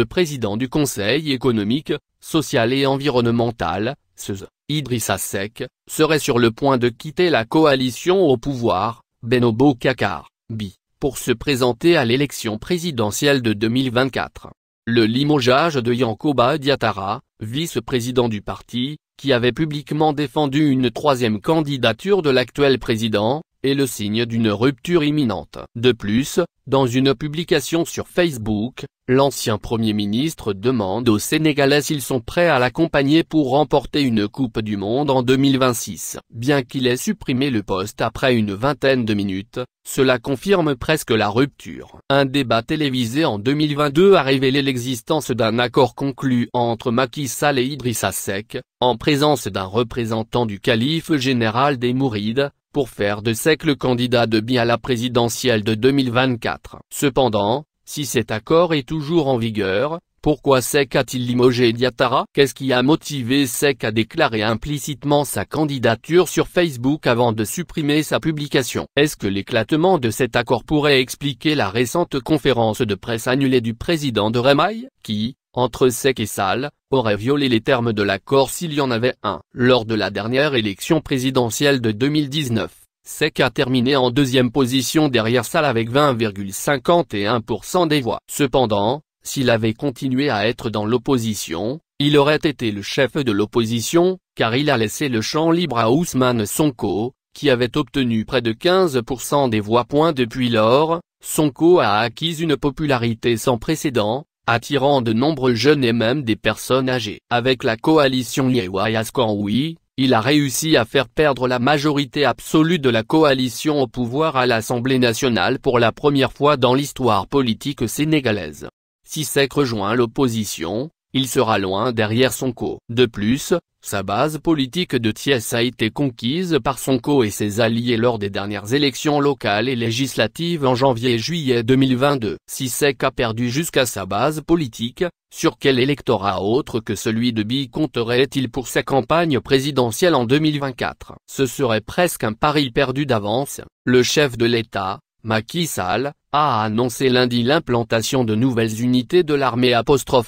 Le président du Conseil économique, social et environnemental, CESE, Idrissa Seck, serait sur le point de quitter la coalition au pouvoir, Benno Bokar, BI, pour se présenter à l'élection présidentielle de 2024. Le limogeage de Yankoba Diattara, vice-président du parti, qui avait publiquement défendu une troisième candidature de l'actuel président, est le signe d'une rupture imminente. De plus, dans une publication sur Facebook, l'ancien Premier ministre demande aux Sénégalais s'ils sont prêts à l'accompagner pour remporter une Coupe du Monde en 2026. Bien qu'il ait supprimé le post après une vingtaine de minutes, cela confirme presque la rupture. Un débat télévisé en 2022 a révélé l'existence d'un accord conclu entre Macky Sall et Idrissa Seck, en présence d'un représentant du calife général des Mourides, pour faire de Seck le candidat de BI à la présidentielle de 2024. Cependant, si cet accord est toujours en vigueur, pourquoi Seck a-t-il limogé Diattara? Qu'est-ce qui a motivé Seck à déclarer implicitement sa candidature sur Facebook avant de supprimer sa publication? Est-ce que l'éclatement de cet accord pourrait expliquer la récente conférence de presse annulée du président de Remaille, qui, entre Seck et Sall, aurait violé les termes de l'accord s'il y en avait un? Lors de la dernière élection présidentielle de 2019, Seck a terminé en deuxième position derrière Sall avec 20,51% des voix. Cependant, s'il avait continué à être dans l'opposition, il aurait été le chef de l'opposition, car il a laissé le champ libre à Ousmane Sonko, qui avait obtenu près de 15% des voix. Depuis lors, Sonko a acquis une popularité sans précédent, attirant de nombreux jeunes et même des personnes âgées. Avec la coalition Yewa Askanwi, il a réussi à faire perdre la majorité absolue de la coalition au pouvoir à l'Assemblée nationale pour la première fois dans l'histoire politique sénégalaise. Si Seck rejoint l'opposition, il sera loin derrière Sonko. De plus, sa base politique de Thiès a été conquise par Sonko et ses alliés lors des dernières élections locales et législatives en janvier et juillet 2022. Si Seck a perdu jusqu'à sa base politique, sur quel électorat autre que celui de BI compterait-il pour sa campagne présidentielle en 2024? Ce serait presque un pari perdu d'avance. Le chef de l'État, Macky Sall, a annoncé lundi l'implantation de nouvelles unités de l'armée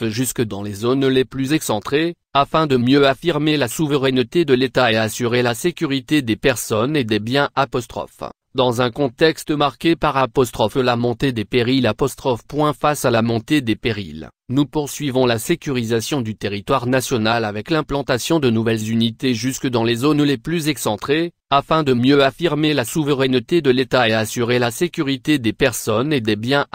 jusque dans les zones les plus excentrées, afin de mieux affirmer la souveraineté de l'État et assurer la sécurité des personnes et des biens. Dans un contexte marqué par la montée des périls. Face à la montée des périls, nous poursuivons la sécurisation du territoire national avec l'implantation de nouvelles unités jusque dans les zones les plus excentrées, afin de mieux affirmer la souveraineté de l'État et assurer la sécurité des personnes et des biens.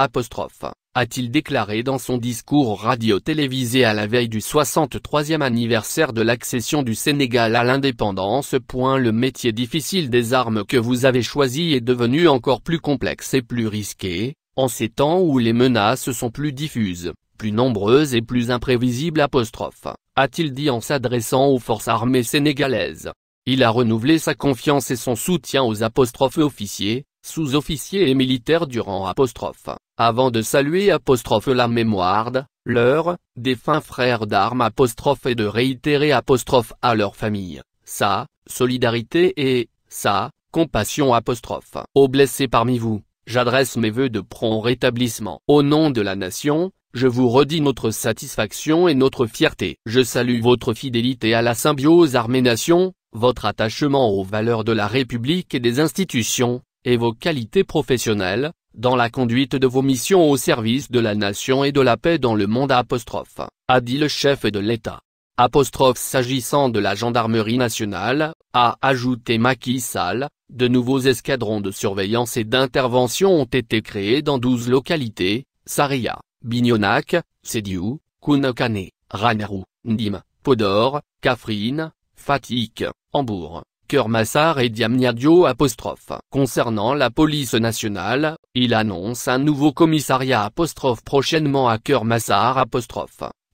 A-t-il déclaré dans son discours radio-télévisé à la veille du 63e anniversaire de l'accession du Sénégal à l'indépendance. Le métier difficile des armes que vous avez choisi est devenu encore plus complexe et plus risqué, en ces temps où les menaces sont plus diffuses, plus nombreuses et plus imprévisibles. A-t-il dit en s'adressant aux forces armées sénégalaises. Il a renouvelé sa confiance et son soutien aux officiers, sous-officiers et militaires du rang avant de saluer la mémoire de leurs défunts frères d'armes et de réitérer à leur famille sa solidarité et sa compassion. Aux blessés parmi vous, j'adresse mes vœux de prompt rétablissement. Au nom de la nation, je vous redis notre satisfaction et notre fierté. Je salue votre fidélité à la symbiose armée-nation, votre attachement aux valeurs de la République et des institutions, et vos qualités professionnelles, dans la conduite de vos missions au service de la nation et de la paix dans le monde. A dit le chef de l'État. S'agissant de la gendarmerie nationale, a ajouté Macky Sall, de nouveaux escadrons de surveillance et d'intervention ont été créés dans 12 localités, Saria, Bignonac, Sédiou, Kounokane, Ranérou, Ndim, Podor, Kaffrine, Fatick, Hambourg, Keur Massar et Diamniadio. Concernant la police nationale, il annonce un nouveau commissariat prochainement à Keur Massar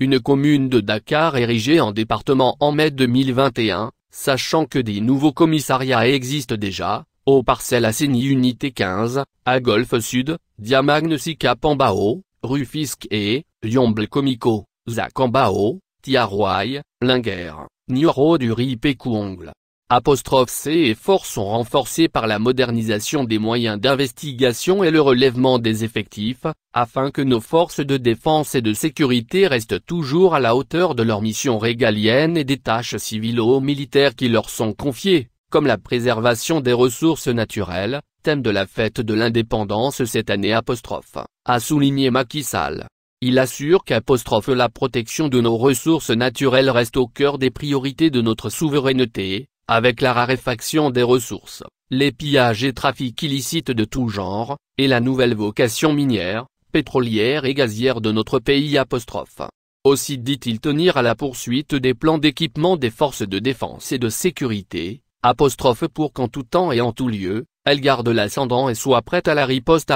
une commune de Dakar érigée en département en mai 2021, sachant que des nouveaux commissariats existent déjà, aux parcelles Asseni Unité 15, à Golfe Sud, Diamagne Sicap Ambao, Rufisque et Yomble Komiko, Zac Ambao, Tiaroy, Linguère, Nioro du Ripécouongle. Ces efforts sont renforcés par la modernisation des moyens d'investigation et le relèvement des effectifs, afin que nos forces de défense et de sécurité restent toujours à la hauteur de leurs missions régaliennes et des tâches civilo-militaires qui leur sont confiées, comme la préservation des ressources naturelles, thème de la fête de l'indépendance cette année, a souligné Macky Sall. Il assure la protection de nos ressources naturelles reste au cœur des priorités de notre souveraineté, avec la raréfaction des ressources, les pillages et trafics illicites de tout genre, et la nouvelle vocation minière, pétrolière et gazière de notre pays. Aussi dit-il tenir à la poursuite des plans d'équipement des forces de défense et de sécurité, pour qu'en tout temps et en tout lieu, elles gardent l'ascendant et soient prêtes à la riposte.